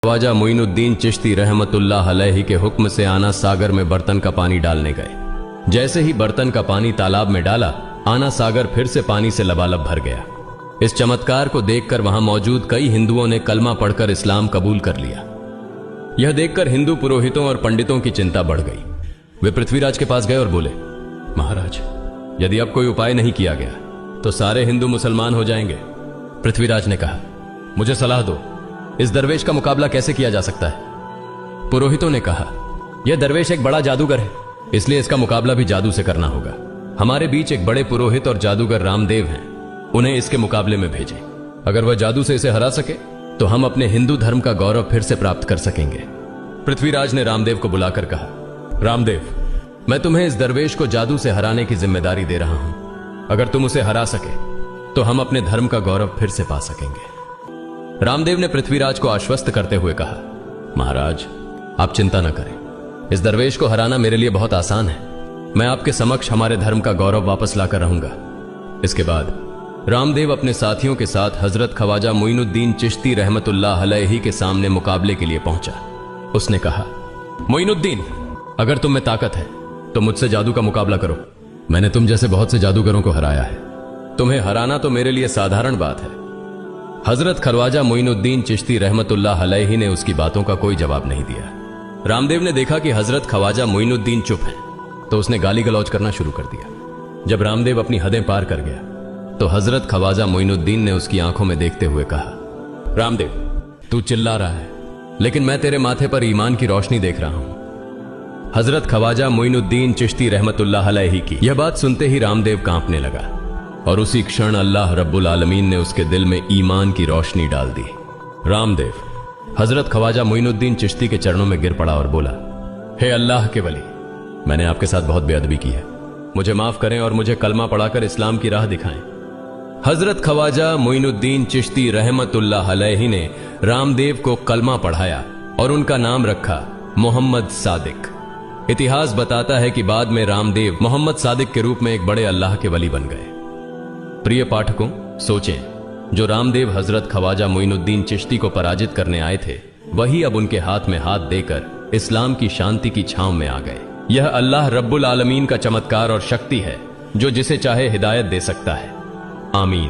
ख्वाजा मोइनुद्दीन चिश्ती रहमतुल्लाह अलैहि के हुक्म से आना सागर में बर्तन का पानी डालने गए। जैसे ही बर्तन का पानी तालाब में डाला, आना सागर फिर से पानी से लबालब भर गया। इस चमत्कार को देखकर वहां मौजूद कई हिंदुओं ने कलमा पढ़कर इस्लाम कबूल कर लिया। यह देखकर हिंदू पुरोहितों और पंडितों की चिंता बढ़ गई। वे पृथ्वीराज के पास गए और बोले, महाराज, यदि अब कोई उपाय नहीं किया गया तो सारे हिंदू मुसलमान हो जाएंगे। पृथ्वीराज ने कहा, मुझे सलाह दो, इस दरवेश का मुकाबला कैसे किया जा सकता है। पुरोहितों ने कहा, यह दरवेश एक बड़ा जादूगर है, इसलिए इसका मुकाबला भी जादू से करना होगा। हमारे बीच एक बड़े पुरोहित और जादूगर रामदेव हैं, उन्हें इसके मुकाबले में भेजें। अगर वह जादू से इसे हरा सके तो हम अपने हिंदू धर्म का गौरव फिर से प्राप्त कर सकेंगे। पृथ्वीराज ने रामदेव को बुलाकर कहा, रामदेव, मैं तुम्हें इस दरवेश को जादू से हराने की जिम्मेदारी दे रहा हूं। अगर तुम उसे हरा सके तो हम अपने धर्म का गौरव फिर से पा सकेंगे। रामदेव ने पृथ्वीराज को आश्वस्त करते हुए कहा, महाराज, आप चिंता न करें, इस दरवेश को हराना मेरे लिए बहुत आसान है। मैं आपके समक्ष हमारे धर्म का गौरव वापस लाकर रहूंगा। इसके बाद रामदेव अपने साथियों के साथ हजरत ख्वाजा मोइनुद्दीन चिश्ती रहमतुल्लाह अलैहि के सामने मुकाबले के लिए पहुंचा। उसने कहा, मोइनुद्दीन, अगर तुम में ताकत है तो मुझसे जादू का मुकाबला करो। मैंने तुम जैसे बहुत से जादूगरों को हराया है, तुम्हें हराना तो मेरे लिए साधारण बात है। हजरत ख्वाजा मोइनुद्दीन चिश्ती रहमतुल्लाह अलैहि ने उसकी बातों का कोई जवाब नहीं दिया। रामदेव ने देखा कि हजरत ख्वाजा मोइनुद्दीन चुप हैं, तो उसने गाली गलौज करना शुरू कर दिया। जब रामदेव अपनी हदें पार कर गया तो हजरत ख्वाजा मोइनुद्दीन ने उसकी आंखों में देखते हुए कहा, रामदेव, तू चिल्ला रहा है, लेकिन मैं तेरे माथे पर ईमान की रोशनी देख रहा हूं। हजरत ख्वाजा मोइनुद्दीन चिश्ती रहमतुल्लाह अलैहि की यह बात सुनते ही रामदेव कांपने लगा और उसी क्षण अल्लाह रब्बुल आलमीन ने उसके दिल में ईमान की रोशनी डाल दी। रामदेव हजरत ख्वाजा मोइनुद्दीन चिश्ती के चरणों में गिर पड़ा और बोला, हे अल्लाह के वली, मैंने आपके साथ बहुत बेअदबी की है, मुझे माफ करें और मुझे कलमा पढ़ाकर इस्लाम की राह दिखाएं। हजरत ख्वाजा मोइनुद्दीन चिश्ती रहमतुल्लाह अलैहि ने रामदेव को कलमा पढ़ाया और उनका नाम रखा मोहम्मद सादिक। इतिहास बताता है कि बाद में रामदेव मोहम्मद सादिक के रूप में एक बड़े अल्लाह के वली बन गए। प्रिय पाठकों, सोचें, जो रामदेव हजरत ख्वाजा मोइनुद्दीन चिश्ती को पराजित करने आए थे, वही अब उनके हाथ में हाथ देकर इस्लाम की शांति की छांव में आ गए। यह अल्लाह रब्बुल आलमीन का चमत्कार और शक्ति है, जो जिसे चाहे हिदायत दे सकता है। आमीन।